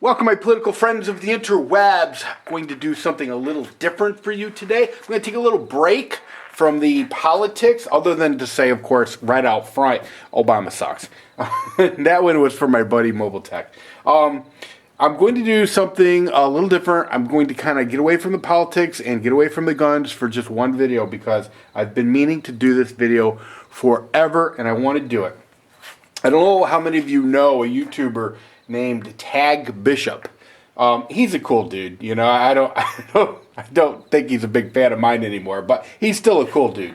Welcome, my political friends of the interwebs. I'm going to do something a little different for you today. I'm going to take a little break from the politics, other than to say, of course, right out front, Obama sucks. That one was for my buddy Mobile Tech. I'm going to do something a little different. I'm going to kind of get away from the politics and get away from the guns for just one video because I've been meaning to do this video forever and I want to do it. I don't know how many of you know a YouTuber named Tag Bishop. He's a cool dude. You know, I don't think he's a big fan of mine anymore, but he's still a cool dude.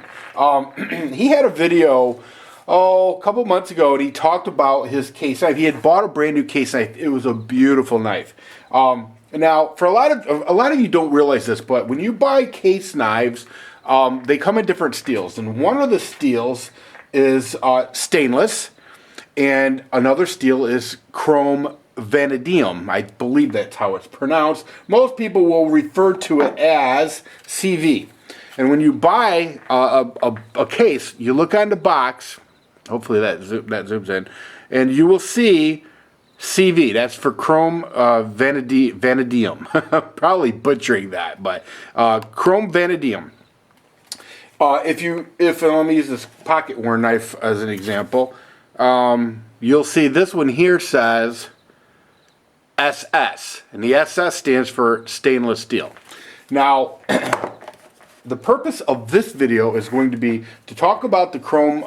He had a video a couple months ago, and he talked about his case knife. He had bought a brand new case knife. It was a beautiful knife. Now, for a lot of you don't realize this, but when you buy case knives, they come in different steels, and one of the steels is stainless, and another steel is chrome vanadium. I believe that's how it's pronounced. Most people will refer to it as CV. And when you buy a case, you look on the box. Hopefully that zooms in, and you will see CV. That's for chrome vanadium. Probably butchering that, but chrome vanadium. If let me use this pocket worn knife as an example, you'll see this one here says SS, and the SS stands for stainless steel. Now, the purpose of this video is going to be to talk about the chrome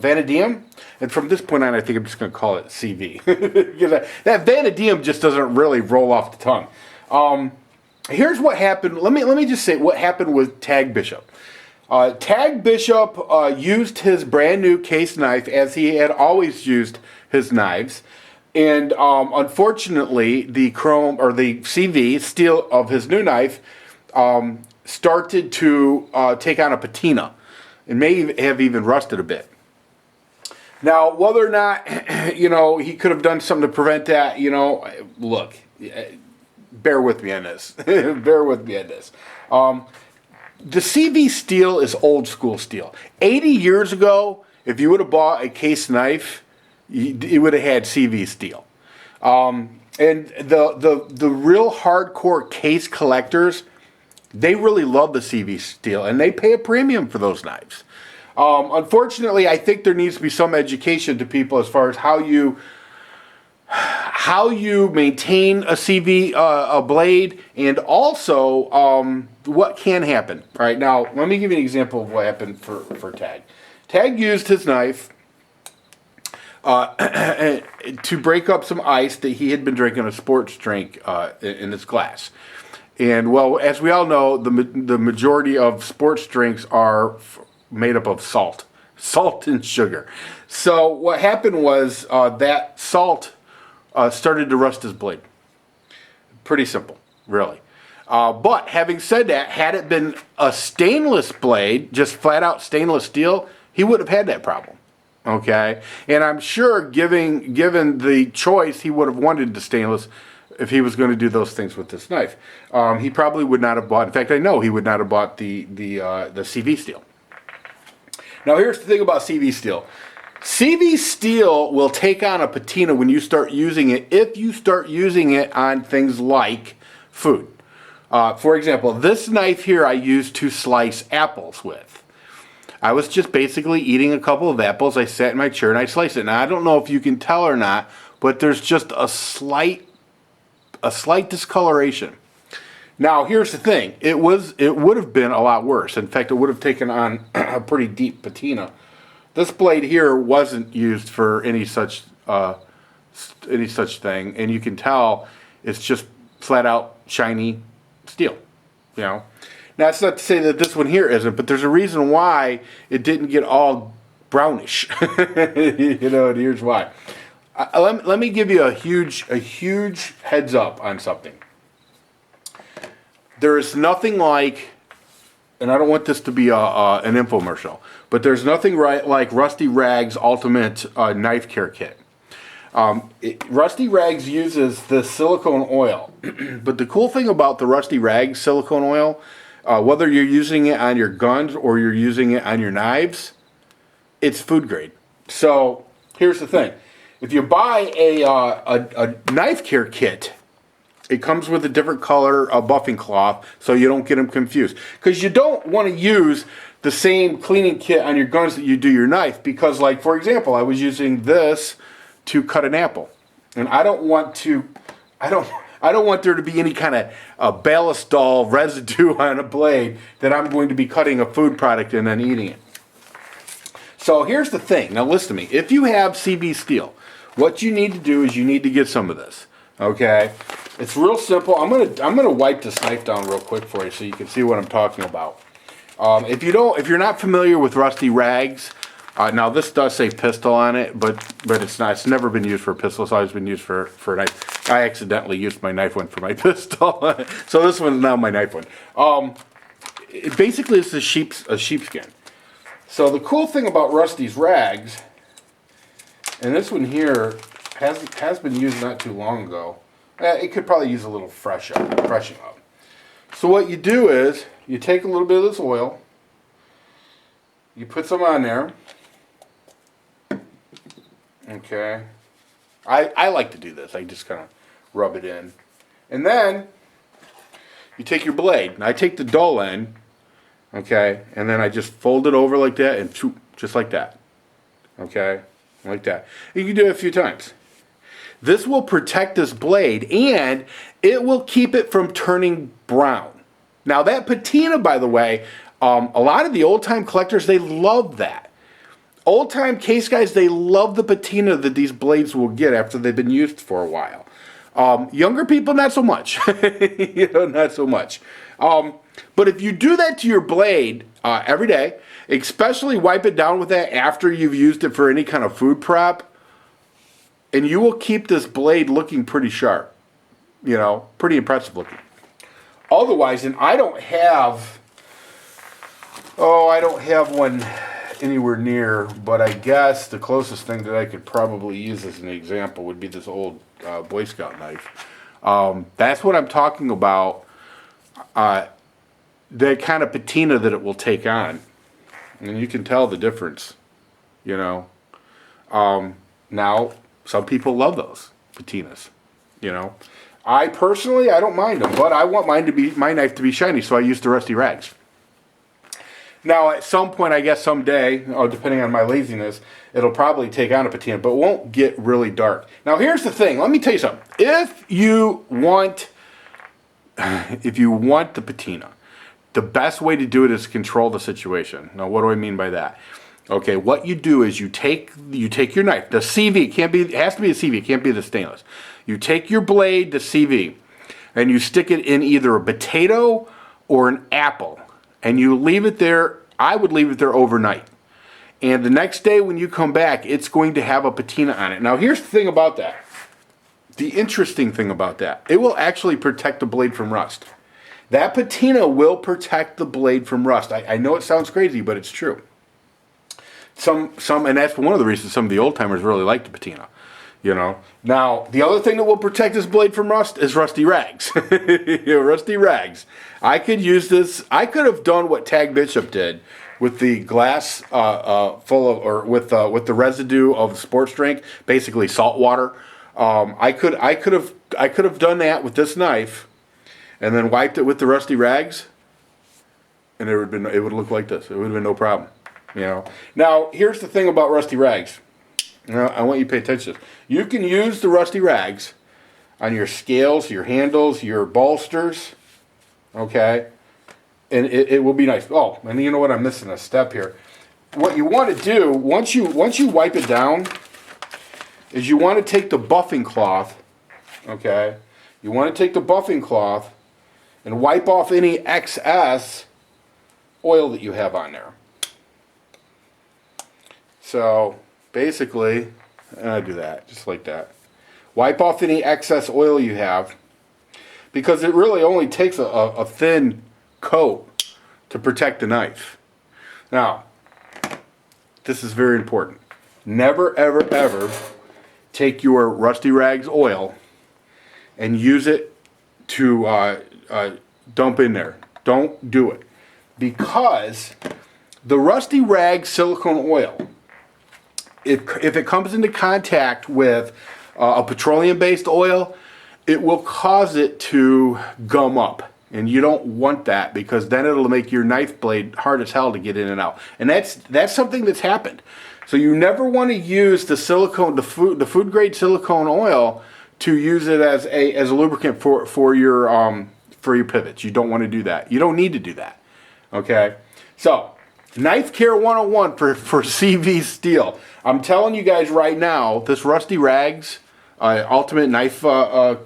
vanadium, and from this point on, I think I'm just going to call it CV. Because that vanadium just doesn't really roll off the tongue. Here's what happened. Let me just say what happened with Tag Bishop. Tag Bishop used his brand new case knife as he had always used his knives, and unfortunately, the chrome or the CV steel of his new knife started to take on a patina. It may have even rusted a bit. Now, whether or not, he could have done something to prevent that, look, bear with me on this. Bear with me on this. The CV steel is old school steel. 80 years ago, if you would have bought a case knife, it would have had CV steel. And the real hardcore case collectors, they really love the CV steel, and they pay a premium for those knives. Unfortunately, I think there needs to be some education to people as far as how you maintain a CV a blade, and also what can happen. All right, now let me give you an example of what happened for Tag. Tag used his knife to break up some ice that he had been drinking a sports drink in his glass. And, well, as we all know, the majority of sports drinks are made up of salt and sugar. So what happened was that salt started to rust his blade. Pretty simple, really. But having said that, had it been a stainless blade, just flat out stainless steel, he would have had that problem. Okay? And I'm sure given the choice, he would have wanted the stainless if he was going to do those things with this knife. He probably would not have bought, in fact, I know he would not have bought the CV steel. Now, here's the thing about CV steel. CV steel will take on a patina when you start using it, if you start using it on things like food. For example, this knife here I used to slice apples with. I was just basically eating a couple of apples. I sat in my chair and I sliced it. Now, I don't know if you can tell or not, but there's just a slight discoloration. Now, here's the thing. It would have been a lot worse. In fact, it would have taken on a pretty deep patina. This blade here wasn't used for any such thing, and you can tell it's just flat out shiny steel. Now, it's not to say that this one here isn't, but there's a reason why it didn't get all brownish. And here's why. Let me give you a huge heads up on something. There is nothing like, and I don't want this to be an infomercial, but there's nothing like Rusty Rag's Ultimate Knife Care Kit. Rusty Rags uses the silicone oil, but the cool thing about the Rusty Rag silicone oil, whether you're using it on your guns or you're using it on your knives, it's food grade. So here's the thing. If you buy a knife care kit It comes with a different color buffing cloth so you don't get them confused. Because you don't want to use the same cleaning kit on your guns that you do your knife. Because, like, for example, I was using this to cut an apple. And I don't want there to be any kind of ballistol residue on a blade that I'm going to be cutting a food product and then eating it. So here's the thing. Now listen to me. If you have CV steel, what you need to do is you need to get some of this. Okay? It's real simple. I'm gonna wipe this knife down real quick for you so you can see what I'm talking about. If you're not familiar with rusty rags, now this does say pistol on it, but it's not. It's never been used for a pistol. It's always been used for a knife. I accidentally used my knife one for my pistol, so this one's now my knife one. Basically, it's a sheepskin. So the cool thing about Rusty's rags, and this one here has been used not too long ago. It could probably use a little freshening up. So what you do is you take a little bit of this oil, you put some on there. Okay, I like to do this. I just kind of rub it in, and then you take your blade. And I take the dull end. Okay, and then I just fold it over like that and just like that. Okay, like that. You can do it a few times. This will protect this blade and it will keep it from turning brown. Now that patina, by the way, a lot of the old time collectors, they love that. Old time case guys, they love the patina that these blades will get after they've been used for a while. Younger people, not so much. Not so much. But if you do that to your blade every day, especially wipe it down with that after you've used it for any kind of food prep, and you will keep this blade looking pretty sharp, pretty impressive looking. Otherwise, and I don't have one anywhere near, but I guess the closest thing that I could probably use as an example would be this old Boy Scout knife. That's what I'm talking about. The kind of patina that it will take on, and you can tell the difference. Now some people love those patinas. I personally, I don't mind them, but I want my knife to be shiny, so I use the rusty rags. Now, at some point, I guess someday, or depending on my laziness, it'll probably take on a patina, but it won't get really dark. Now, here's the thing. Let me tell you something. If you want the patina, the best way to do it is control the situation. Now, what do I mean by that? Okay, what you do is you take your knife, the CV, it has to be a CV, it can't be the stainless. You take your blade, the CV, and you stick it in either a potato or an apple, and you leave it there. I would leave it there overnight. And the next day when you come back, it's going to have a patina on it. Now, here's the thing about that. The interesting thing about that, it will actually protect the blade from rust. That patina will protect the blade from rust. I know it sounds crazy, but it's true. And that's one of the reasons some of the old timers really like the patina. Now, the other thing that will protect this blade from rust is rusty rags. Rusty rags. I could use this. I could have done what Tag Bishop did with the glass with the residue of sports drink, basically salt water. I could have done that with this knife, and then wiped it with the rusty rags, and it would look like this. It would have been no problem. Now, here's the thing about rusty rags. I want you to pay attention to this. You can use the rusty rags on your scales, your handles, your bolsters, okay? And it will be nice. Oh, and you know what? I'm missing a step here. What you want to do, once you wipe it down, is you want to take the buffing cloth, okay? You want to take the buffing cloth and wipe off any excess oil that you have on there. So basically, I do that, just like that. Wipe off any excess oil you have, because it really only takes a thin coat to protect the knife. Now, this is very important. Never, ever, ever take your rusty rags oil and use it to dump in there. Don't do it. Because the rusty rag silicone oil, if it comes into contact with a petroleum-based oil, it will cause it to gum up. And you don't want that, because then it'll make your knife blade hard as hell to get in and out. And that's something that's happened. So you never want to use the silicone, the food grade silicone oil, to use it as a lubricant for your pivots. You don't want to do that. You don't need to do that. Okay. So Knife Care 101 for CV Steel. I'm telling you guys right now, this Rusty Rags Ultimate Knife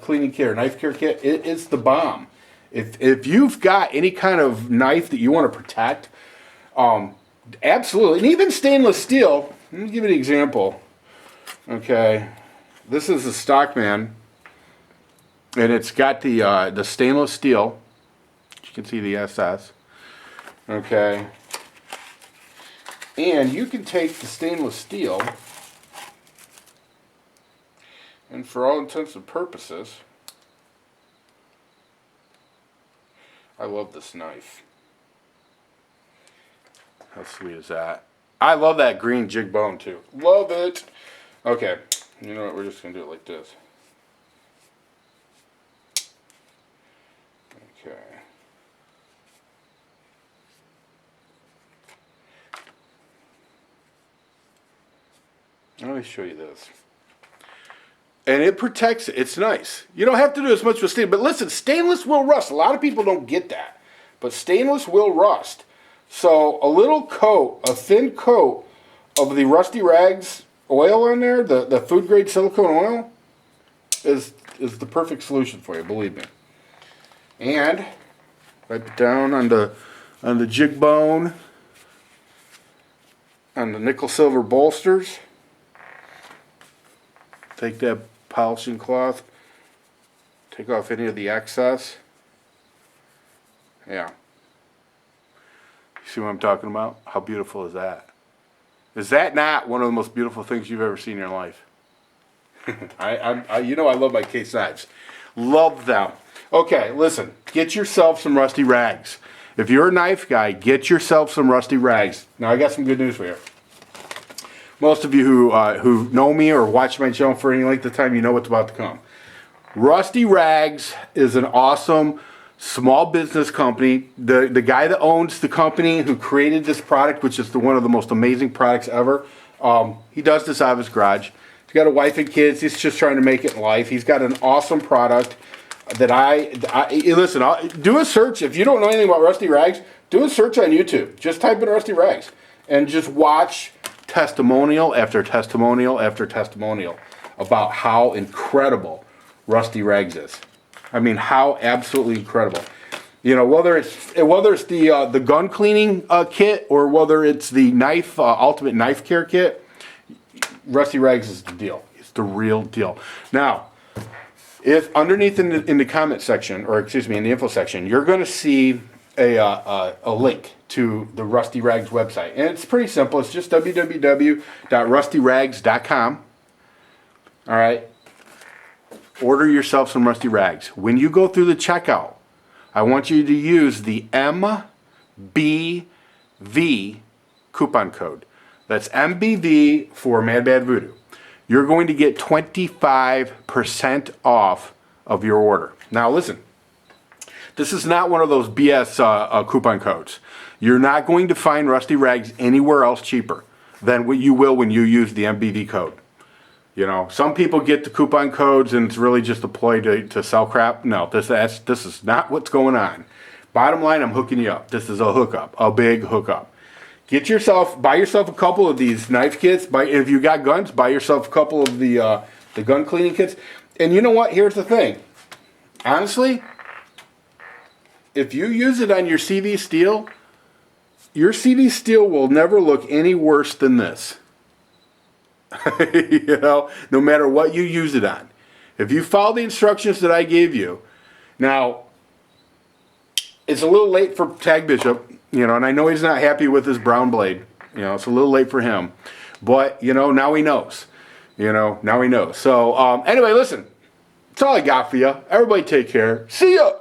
Cleaning Care, Knife Care Kit, it's the bomb. If you've got any kind of knife that you want to protect, absolutely. And even stainless steel, let me give you an example. Okay, this is the Stockman, and it's got the stainless steel. You can see the SS. Okay, and you can take the stainless steel, and for all intents and purposes, I love this knife. How sweet is that? I love that green jig bone too. Love it. Okay, you know what? We're just going to do it like this. Okay. Let me show you this. And it protects it. It's nice. You don't have to do as much with stainless. But listen, stainless will rust. A lot of people don't get that. But stainless will rust. So a little coat, a thin coat of the Rusty Rags oil on there, the food grade silicone oil, is the perfect solution for you, believe me. And wipe it down on the jig bone, on the nickel silver bolsters. Take that polishing cloth, take off any of the excess. Yeah. You see what I'm talking about? How beautiful is that? Is that not one of the most beautiful things you've ever seen in your life? You know I love my case knives. Love them. Okay, listen. Get yourself some Rusty Rags. If you're a knife guy, get yourself some Rusty Rags. Now I got some good news for you. Most of you who know me or watch my channel for any length of time, you know what's about to come. Rusty Rags is an awesome small business company. The guy that owns the company, who created this product, which is one of the most amazing products ever, he does this out of his garage. He's got a wife and kids. He's just trying to make it in life. He's got an awesome product that listen, do a search. If you don't know anything about Rusty Rags, do a search on YouTube. Just type in Rusty Rags and just watch testimonial after testimonial after testimonial about how incredible Rusty Rags is. I mean, how absolutely incredible. You know, whether it's the gun cleaning kit, or whether it's the knife ultimate knife care kit, Rusty Rags is the deal. It's the real deal. Now, if underneath in the comment section, or excuse me, in the info section, you're going to see a link to the Rusty Rags website. And it's pretty simple. It's just www.rustyrags.com. All right. Order yourself some Rusty Rags. When you go through the checkout, I want you to use the MBV coupon code. That's MBV for Mad Bad Voodoo. You're going to get 25% off of your order. Now listen, this is not one of those BS coupon codes. You're not going to find Rusty Rags anywhere else cheaper than what you will when you use the MBV code. You know, some people get the coupon codes and it's really just a ploy to sell crap. No, this is not what's going on. Bottom line, I'm hooking you up. This is a hookup, a big hookup. Buy yourself a couple of these knife kits. If you got guns, buy yourself a couple of the gun cleaning kits. And you know what? Here's the thing. Honestly, if you use it on your CV steel, your CV steel will never look any worse than this. You know, no matter what you use it on. If you follow the instructions that I gave you. Now, it's a little late for Tag Bishop, you know, and I know he's not happy with his brown blade. You know, it's a little late for him. But, you know, now he knows. You know, now he knows. So, anyway, listen. That's all I got for you. Everybody take care. See ya!